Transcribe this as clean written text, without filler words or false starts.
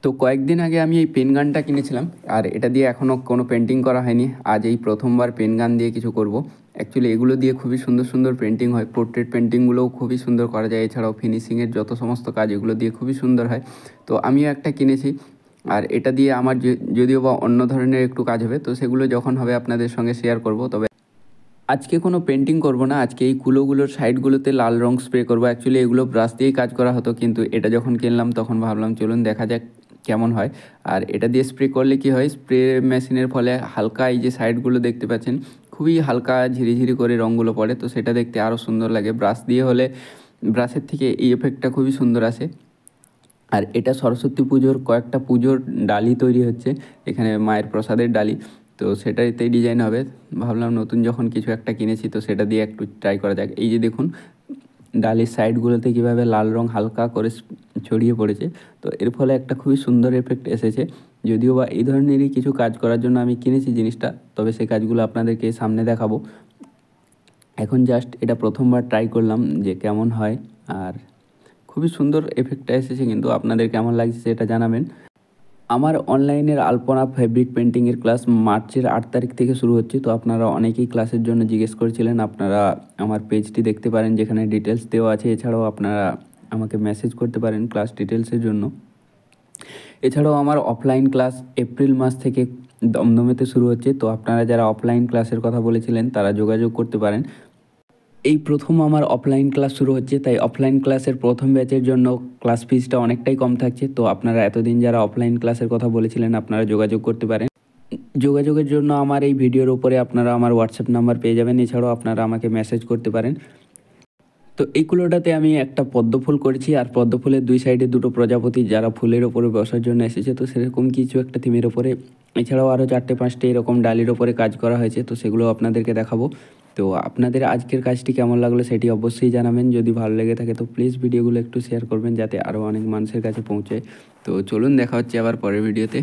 তো কয়েকদিন আগে আমি এই পেন গানটা কিনেছিলাম, আর এটা দিয়ে এখনও কোনো পেন্টিং করা হয়নি। আজ এই প্রথমবার পেন গান দিয়ে কিছু করব। অ্যাকচুয়ালি এগুলো দিয়ে খুবই সুন্দর সুন্দর পেন্টিং হয়, পোর্ট্রেট পেন্টিংগুলোও খুবই সুন্দর করা যায়। এছাড়াও ফিনিশিংয়ের যত সমস্ত কাজ এগুলো দিয়ে খুবই সুন্দর হয়। তো আমিও একটা কিনেছি, আর এটা দিয়ে আমার যদিও বা অন্য ধরনের একটু কাজ হবে, তো সেগুলো যখন হবে আপনাদের সঙ্গে শেয়ার করব। তবে আজকে কোনো পেন্টিং করব না, আজকে এই কুলোগুলোর সাইডগুলোতে লাল রং স্প্রে করব। অ্যাকচুয়ালি এগুলো ব্রাশ দিয়েই কাজ করা হতো, কিন্তু এটা যখন কিনলাম তখন ভাবলাম চলুন দেখা যাক কেমন হয়। আর এটা দিয়ে স্প্রে করলে কি হয়, স্প্রে মেশিনের ফলে হালকা এই যে সাইডগুলো দেখতে পাচ্ছেন খুবই হালকা ঝিরিঝিরি করে রঙগুলো পড়ে, তো সেটা দেখতে আরও সুন্দর লাগে। ব্রাশ দিয়ে হলে ব্রাশের থেকে এই এফেক্টটা খুবই সুন্দর আসে। আর এটা সরস্বতী পুজোর কয়েকটা পুজোর ডালি তৈরি হচ্ছে, এখানে মায়ের প্রসাদের ডালি, তো সেটাতেই ডিজাইন হবে। ভাবলাম নতুন যখন কিছু একটা কিনেছি তো সেটা দিয়ে একটু ট্রাই করা যাক। এই যে দেখুন ডালির সাইডগুলোতে কীভাবে লাল রং হালকা করে ছড়িয়ে পড়েছে, তো এর ফলে একটা খুবই সুন্দর এফেক্ট এসেছে। যদিও বা এই ধরনেরই কিছু কাজ করার জন্য আমি কিনেছি জিনিসটা, তবে সেই কাজগুলো আপনাদেরকে সামনে দেখাবো। এখন জাস্ট এটা প্রথমবার ট্রাই করলাম যে কেমন হয়, আর খুবই সুন্দর এফেক্টটা এসেছে। কিন্তু আপনাদের কেমন লাগছে সেটা জানাবেন। আমার অনলাইনের আলপনা ফেব্রিক পেন্টিংয়ের ক্লাস মার্চের 8 তারিখ থেকে শুরু হচ্ছে। তো আপনারা অনেকেই ক্লাসের জন্য জিজ্ঞেস করেছিলেন, আপনারা আমার পেজটি দেখতে পারেন যেখানে ডিটেলস দেওয়া আছে। এছাড়াও আপনারা আমাকে মেসেজ করতে পারেন ক্লাস ডিটেলসের জন্য। এছাড়াও আমার অফলাইন ক্লাস এপ্রিল মাস থেকে দমদমেতে শুরু হচ্ছে। তো আপনারা যারা অফলাইন ক্লাসের কথা বলেছিলেন তারা যোগাযোগ করতে পারেন। এই প্রথম আমার অফলাইন ক্লাস শুরু হচ্ছে, তাই অফলাইন ক্লাসের প্রথম ব্যাচের জন্য ক্লাস ফিসটা অনেকটাই কম থাকছে। তো আপনারা এতদিন যারা অফলাইন ক্লাসের কথা বলেছিলেন আপনারা যোগাযোগ করতে পারেন। যোগাযোগের জন্য আমার এই ভিডিওর উপরে আপনারা আমার হোয়াটসঅ্যাপ নাম্বার পেয়ে যাবেন। এছাড়াও আপনারা আমাকে মেসেজ করতে পারেন। তো এই কুলোটাতে আমি একটা পদ্ম ফুল করেছি, আর পদ্ম ফুলের দুই সাইডে দুটো প্রজাপতি যারা ফুলের ওপরে বসার জন্য এসেছে, তো সেরকম কিছু একটা থিমের ওপরে। এছাড়াও আরও 4-5টে এরকম ডালির ওপরে কাজ করা হয়েছে, তো সেগুলো আপনাদেরকে দেখাবো। তো আপনাদের আজকের কাজটি কেমন লাগলো সেটি অবশ্যই জানাবেন। যদি ভালো লেগে থাকে তো প্লিজ ভিডিওগুলো একটু শেয়ার করবেন যাতে আরও অনেক মানুষের কাছে পৌঁছায়। তো চলুন দেখা হচ্ছে আবার পরের ভিডিওতে।